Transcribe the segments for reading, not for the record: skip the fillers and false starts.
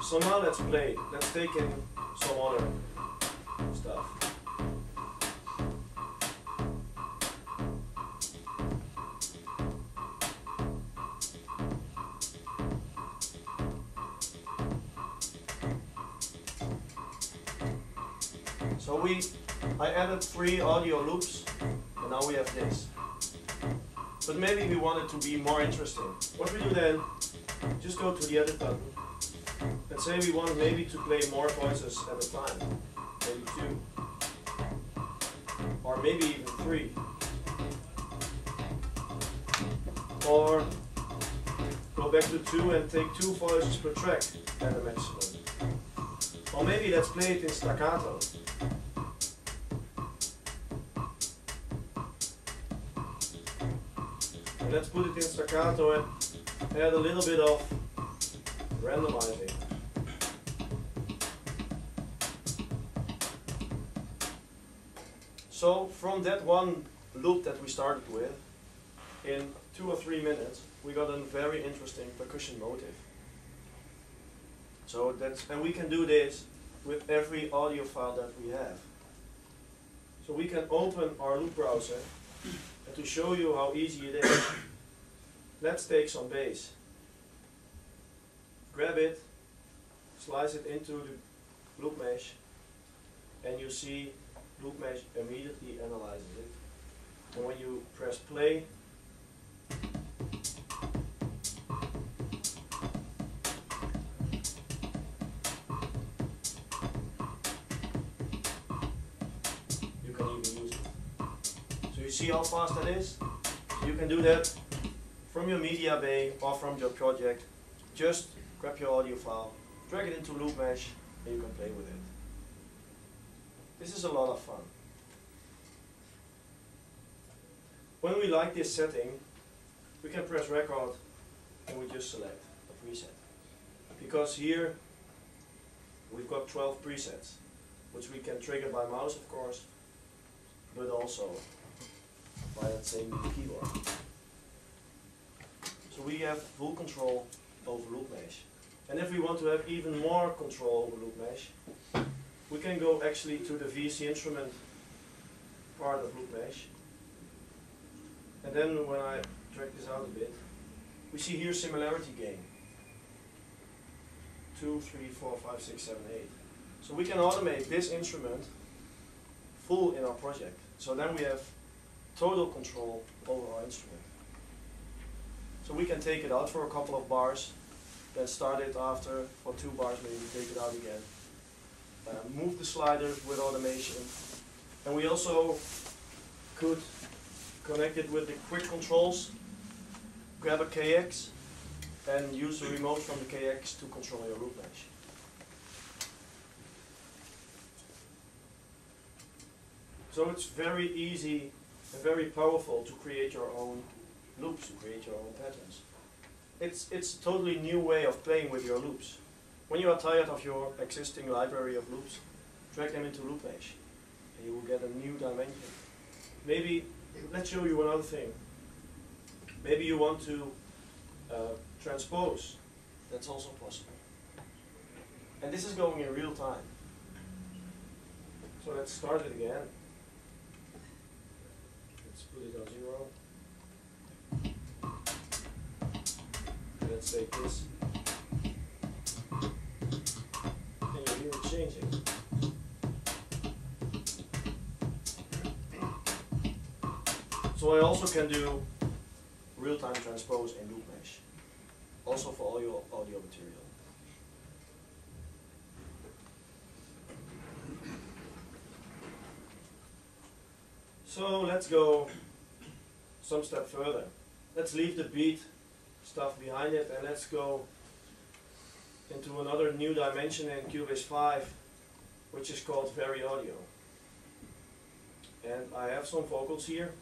So now let's play. Let's take in some other stuff. So I added 3 audio loops, and now we have this. But maybe we want it to be more interesting. What we do then, just go to the edit button, and say we want maybe to play more voices at a time. Maybe 2. Or maybe even 3. Or go back to 2 and take 2 voices per track at a maximum. Or maybe let's play it in staccato. And let's put it in staccato and add a little bit of randomizing. So from that one loop that we started with, in 2 or 3 minutes, we got a very interesting percussion motif. So and we can do this with every audio file that we have. So we can open our loop browser, and to show you how easy it is, let's take some bass. Grab it, slice it into the loop mesh, and you see loop mesh immediately analyzes it. And when you press play, you can even use it. So you see how fast that is? You can do that from your media bay or from your project. Just grab your audio file, drag it into loop mesh, and you can play with it. This is a lot of fun. When we like this setting, we can press record and we just select a preset. Because here we've got 12 presets, which we can trigger by mouse, of course, but also by that same keyboard. So we have full control over loop mesh. And if we want to have even more control over loop mesh, we can go actually to the VC instrument part of loop mesh. And then when I drag this out a bit, we see here similarity gain. 2, 3, 4, 5, 6, 7, 8. So we can automate this instrument full in our project. So then we have total control over our instrument. So we can take it out for a couple of bars, then start it after for 2 bars, maybe take it out again. Move the sliders with automation. And we also could connect it with the quick controls, grab a KX, and use the remote from the KX to control your loop mesh. So it's very easy and very powerful to create your own loops, to create your own patterns. It's a totally new way of playing with your loops. When you are tired of your existing library of loops, drag them into loop mesh, and you will get a new dimension. Maybe, let's show you another thing. Maybe you want to transpose. That's also possible. And this is going in real time. So let's start it again. Let's put it on 0. Let's take this. And you hear it changing. So I also can do real-time transpose in loop mesh, also for all your audio material. So let's go some step further. Let's leave the beat stuff behind it and let's go into another new dimension in Cubase 5, which is called Very Audio. And I have some vocals here.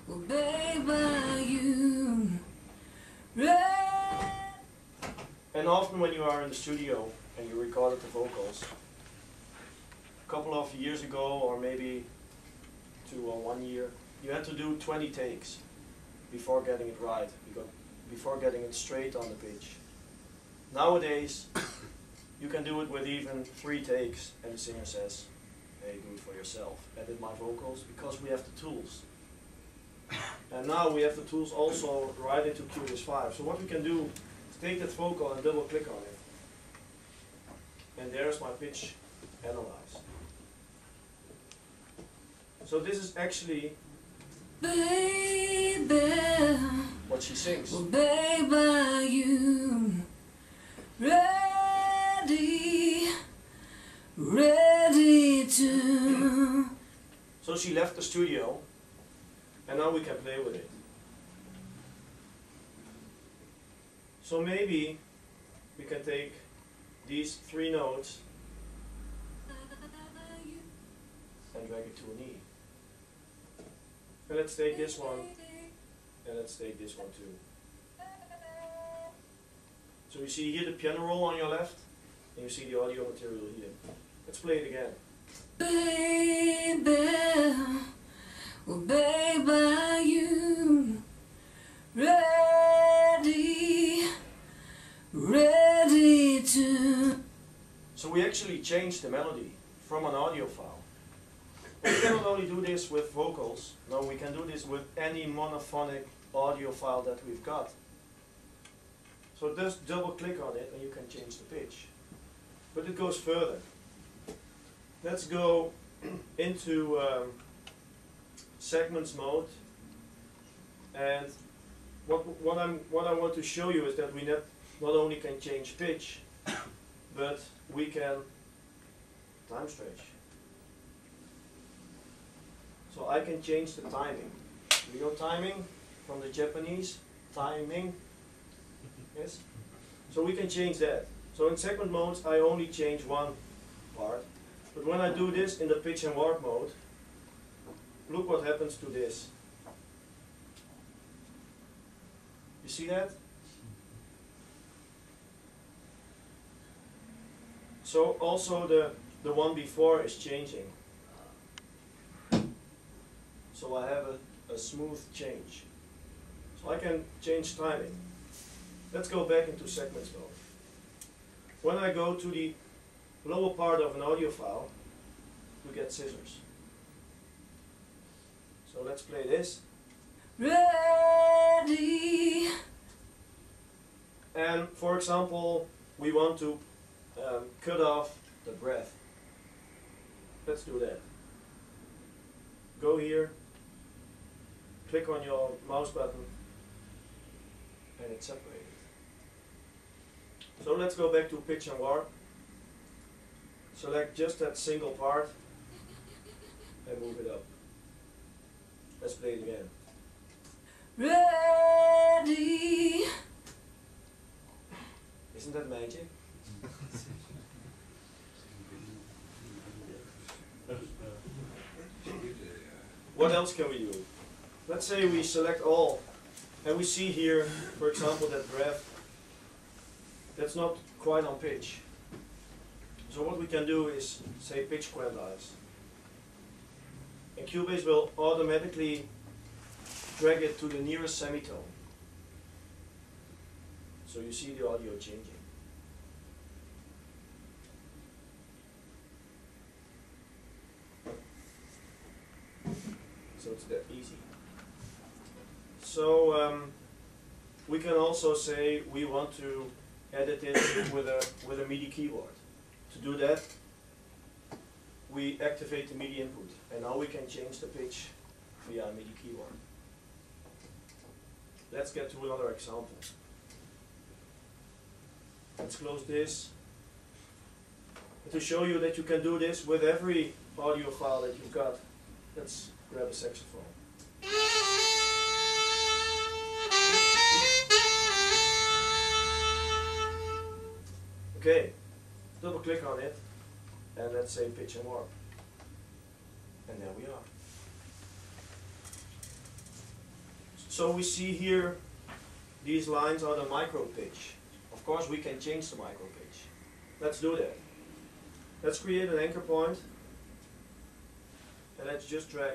Well, baby, you and often when you are in the studio and you recorded the vocals, a couple of years ago or maybe 2 or 1 year, you had to do 20 takes before getting it right, before getting it straight on the pitch. Nowadays, you can do it with even 3 takes, and the singer says, hey, do it for yourself. Edit my vocals, because we have the tools. And now we have the tools also right into Cubase 5. So what we can do is take that vocal and double click on it. And there's my pitch analyze. So this is actually Baby, what she sings. oh baby, you ready to. So she left the studio, and now we can play with it. So maybe we can take these 3 notes and drag it to an E. And let's take this one, and let's take this one too. So you see here the piano roll on your left, and you see the audio material here. Let's play it again. Baby, oh baby, you ready to. So we actually changed the melody from an audio file. We cannot only do this with vocals, no, we can do this with any monophonic audio file that we've got. So just double click on it and you can change the pitch. But it goes further. Let's go into segments mode, and what I want to show you is that we not only can change pitch, but we can time stretch. So I can change the timing. You know timing from the Japanese? Timing. Yes? So we can change that. So in segment modes I only change one part. But when I do this in the pitch and warp mode, look what happens to this. You see that? So also the one before is changing. So I have a smooth change. So I can change timing. Let's go back into segments mode. When I go to the lower part of an audio file, we get scissors. So let's play this. Ready. And for example, we want to cut off the breath. Let's do that. Go here, click on your mouse button, and it's separated. So let's go back to pitch and warp. Select just that single part and move it up. Let's play it again. Ready. Isn't that magic? What else can we do? Let's say we select all, and we see here, for example, that breath that's not quite on pitch. So what we can do is say pitch quantize. And Cubase will automatically drag it to the nearest semitone. So you see the audio changing. So it's that easy. So we can also say we want to edit it with a MIDI keyboard. To do that, we activate the MIDI input, and now we can change the pitch via a MIDI keyboard. Let's get to another example. Let's close this. And to show you that you can do this with every audio file that you've got, let's grab a saxophone. Okay, double click on it, and let's say pitch and warp. And there we are. So we see here, these lines are the micro pitch. Of course we can change the micro pitch. Let's do that. Let's create an anchor point, and let's just drag